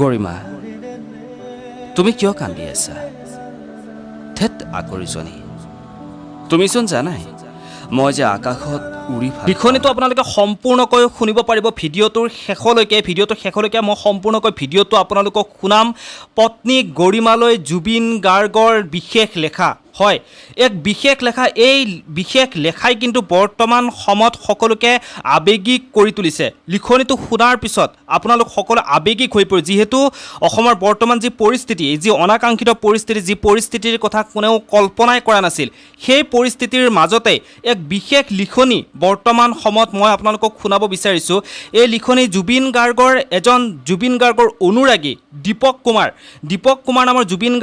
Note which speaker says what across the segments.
Speaker 1: গৰিমা, তুমি কিয় কান্দি আছা? থেত আকৰিজনী, তুমিচোন জানাই মই যে আকাশত উৰি ভাল।
Speaker 2: লিখনিটো আপোনালোকে সম্পূৰ্ণকৈ শুনিব পাৰিব ভিডিঅ'টোৰ শেষলৈকে মই সম্পূৰ্ণকৈ ভিডিঅ'টো আপোনালোকক শুনাম। পত্নী গৰিমালৈ জুবিন গাৰ্গৰ বিশেষ লেখা। হয়, এক বিশেষ লেখা। এই বিশেষ লেখাই কিন্তু বৰ্তমান সময়ত সকলোকে আৱেগিক কৰি তুলিছে। লিখনিটো শুনাৰ পিছত আপোনালোক সকলো আৱেগিক হৈ পৰে, যিহেতু অসমৰ বৰ্তমান যি পৰিস্থিতি, যি অনাকাংক্ষিত পৰিস্থিতি, যি পৰিস্থিতিৰ কথা কোনেও কল্পনাই কৰা নাছিল, সেই পৰিস্থিতিৰ মাজতে এক বিশেষ লিখনি বৰ্তমান সময়ত মই আপোনালোকক শুনাব বিচাৰিছোঁ। এই লিখনি জুবিন গাৰ্গৰ অনুৰাগী দীপক কুমাৰ নামৰ জুবিন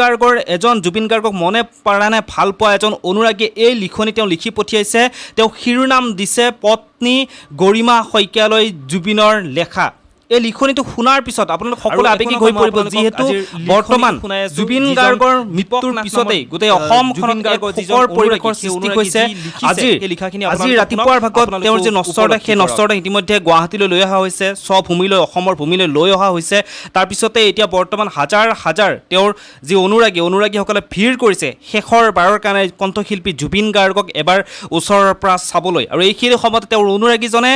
Speaker 2: গাৰ্গক মনে প্ৰাণে ভাল পোৱা এজন অনুৰাগী এই লিখনি তেওঁ লিখি পঠিয়াইছে। তেওঁ শিৰোনাম দিছে পত্নী গৰিমা শইকীয়ালৈ জুবিনৰ লেখা। এই লিখনিটো শুনাৰ পিছত আপোনালোক সকলো আৱেগিক হৈ পৰিব, যিহেতু বৰ্তমান জুবিন গাৰ্গৰ মৃত্যুৰ পিছতেই গোটেই অসমখনত এক শোকৰ পৰিৱেশৰ সৃষ্টি হৈছে। আজি ৰাতিপুৱাৰ ভাগত তেওঁৰ যি নশ্চৰদেহ, সেই নশ্চৰদেহ ইতিমধ্যে গুৱাহাটীলৈ লৈ অহা হৈছে, অসমৰ ভূমিলৈ লৈ অহা হৈছে। তাৰপিছতে এতিয়া বৰ্তমান হাজাৰ তেওঁৰ যি অনুৰাগীসকলে ভিৰ কৰিছে শেষৰ বাৰৰ কাৰণে কণ্ঠশিল্পী জুবিন গাৰ্গক এবাৰ ওচৰৰ পৰা চাবলৈ। আৰু এইখিনি সময়তে তেওঁৰ অনুৰাগীজনে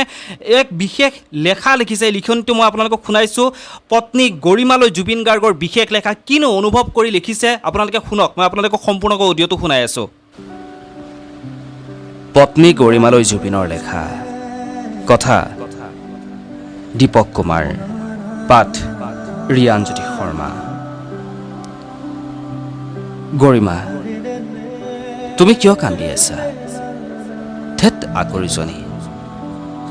Speaker 2: এক বিশেষ লেখা লিখিছে। এই লিখনিটো মই আপোনালোকক শুনাইছোঁ। পত্নী গৰিমালৈ জুবিন গাৰ্গৰ বিশেষ লেখা। কিনো অনুভৱ কৰি লিখিছে আপোনালোকে শুনক। মই আপোনালোকক সম্পূৰ্ণকৈ অডিঅ'টো শুনাই আছোঁ।
Speaker 1: পত্নী গৰিমালৈ জুবিনৰ লেখা। কথা দীপক কুমাৰ, পাঠ ৰিয়ানজ্যোতি শৰ্মা। গৰিমা, তুমি কিয় কান্দি আছা? থেত আকৰিজনী,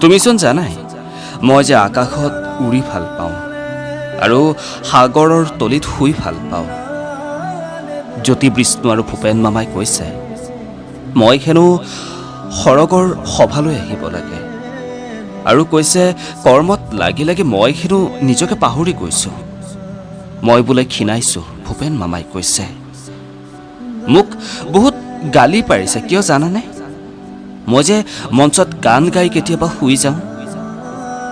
Speaker 1: তুমিচোন জানাই মই যে আকাশত উৰি ভাল পাওঁ আৰু সাগৰৰ তলিত শুই ভাল পাওঁ। জ্যোতি বিষ্ণু আৰু ভূপেন মামাই কৈছে মই হেনো সৰগৰ সভালৈ আহিব লাগে, আৰু কৈছে কৰ্মত লাগি লাগি মই হেনো নিজকে পাহৰি গৈছোঁ। মই বোলে ক্ষীণাইছোঁ, ভূপেন মামাই কৈছে। মোক বহুত গালি পাৰিছে, কিয় জানানে? মই যে মঞ্চত গান গাই কেতিয়াবা শুই যাওঁ।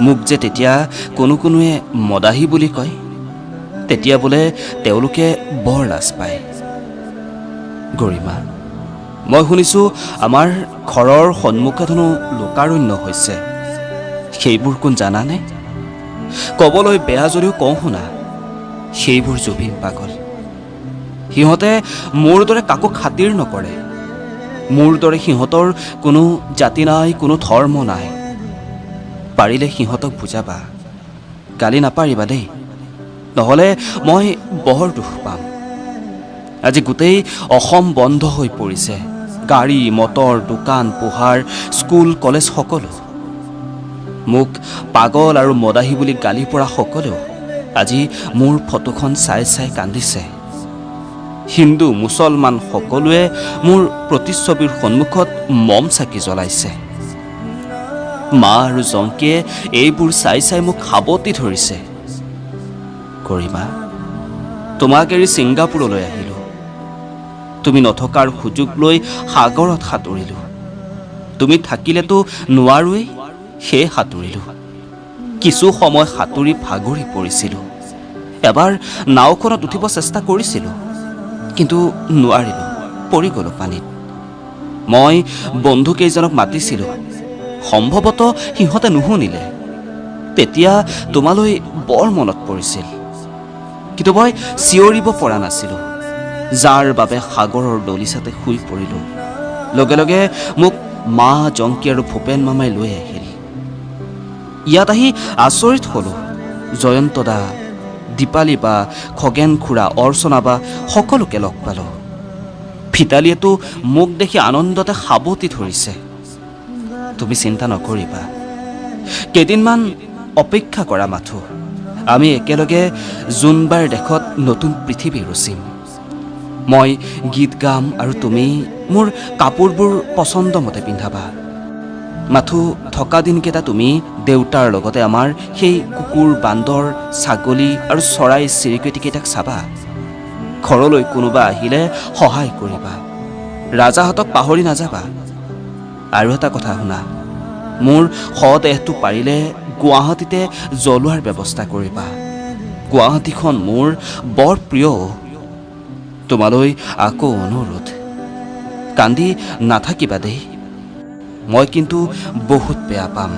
Speaker 1: মোক যে তেতিয়া কোনোৱে মদাহী বুলি কয়, তেতিয়া বোলে তেওঁলোকে বৰ লাজ পায়। গৰিমা, মই শুনিছোঁ আমাৰ ঘৰৰ সন্মুখত হেনো লোকাৰণ্য হৈছে। সেইবোৰ কোন জানানে? ক'বলৈ বেয়া যদিও কওঁ শুনা, সেইবোৰ জুবিন পাগল। সিহঁতে মোৰ দৰে কাকো খাতিৰ নকৰে। মোৰ দৰে সিহঁতৰ কোনো জাতি নাই, কোনো ধৰ্ম নাই। পাৰিলে সিহঁতক বুজাবা, গালি নাপাৰিবা দেই, নহ'লে মই বৰ দুখ পাম। আজি গোটেই অসম বন্ধ হৈ পৰিছে। গাড়ী মটৰ, দোকান পোহাৰ, স্কুল কলেজ সকলো। মোক পাগল আৰু মদাহী বুলি গালি পৰা সকলেও আজি মোৰ ফটোখন চাই চাই কান্দিছে। হিন্দু মুছলমান সকলোৱে মোৰ প্ৰতিচ্ছবিৰ সন্মুখত মম চাকি জ্বলাইছে। মা আৰু জংকীয়ে এইবোৰ চাই চাই মোক সাৱটি ধৰিছে। গৰিমা, তোমাক এৰি ছিংগাপুৰলৈ আহিলোঁ। তুমি নথকাৰ সুযোগ লৈ সাগৰত সাঁতুৰিলোঁ। তুমি থাকিলেতো নোৱাৰোৱেই, সেয়ে সাঁতুৰিলোঁ। কিছু সময় সাঁতুৰি ভাগৰি পৰিছিলোঁ। এবাৰ নাওখনত উঠিব চেষ্টা কৰিছিলোঁ, কিন্তু নোৱাৰিলোঁ, পৰি গ'লোঁ পানীত। মই বন্ধুকেইজনক মাতিছিলোঁ, সম্ভৱতঃ সিহঁতে নুশুনিলে। তেতিয়া তোমালৈ বৰ মনত পৰিছিল, কিন্তু মই চিঞৰিব পৰা নাছিলোঁ, যাৰ বাবে সাগৰৰ দলিচাতে শুই পৰিলোঁ। লগে লগে মোক মা, জংকী আৰু ভূপেন মামাই লৈ আহিল। ইয়াত আহি আচৰিত হ'লোঁ। জয়ন্ত দা, দীপালী বা, খগেন খুৰা, অৰ্চনা বা সকলোকে লগ পালোঁ। ভিতালীয়েতো মোক দেখি আনন্দতে সাৱটি ধৰিছে। তুমি চিন্তা নকৰিবা, কেইদিনমান অপেক্ষা কৰা মাথো। আমি একেলগে জোনবাৰ দেশত নতুন পৃথিৱী ৰচিম। মই গীত গাম আৰু তুমি মোৰ কাপোৰবোৰ পচন্দমতে পিন্ধাবা। মাথো থকা দিনকেইটা তুমি দেউতাৰ লগতে আমাৰ সেই কুকুৰ, বান্দৰ, ছাগলী আৰু চৰাই চিৰিকটিকেইটাক চাবা। ঘৰলৈ কোনোবা আহিলে সহায় কৰিবা। ৰাজাহঁতক পাহৰি নাযাবা। আৰু এটা কথা শুনা, মোৰ শদেহটো পাৰিলে গুৱাহাটীতে জ্বলোৱাৰ ব্যৱস্থা কৰিবা। গুৱাহাটীখন মোৰ বৰ প্ৰিয়। তোমালৈ আকৌ অনুৰোধ, কান্দি নাথাকিবা দেই। মই কিন্তু বহুত বেয়া পাম।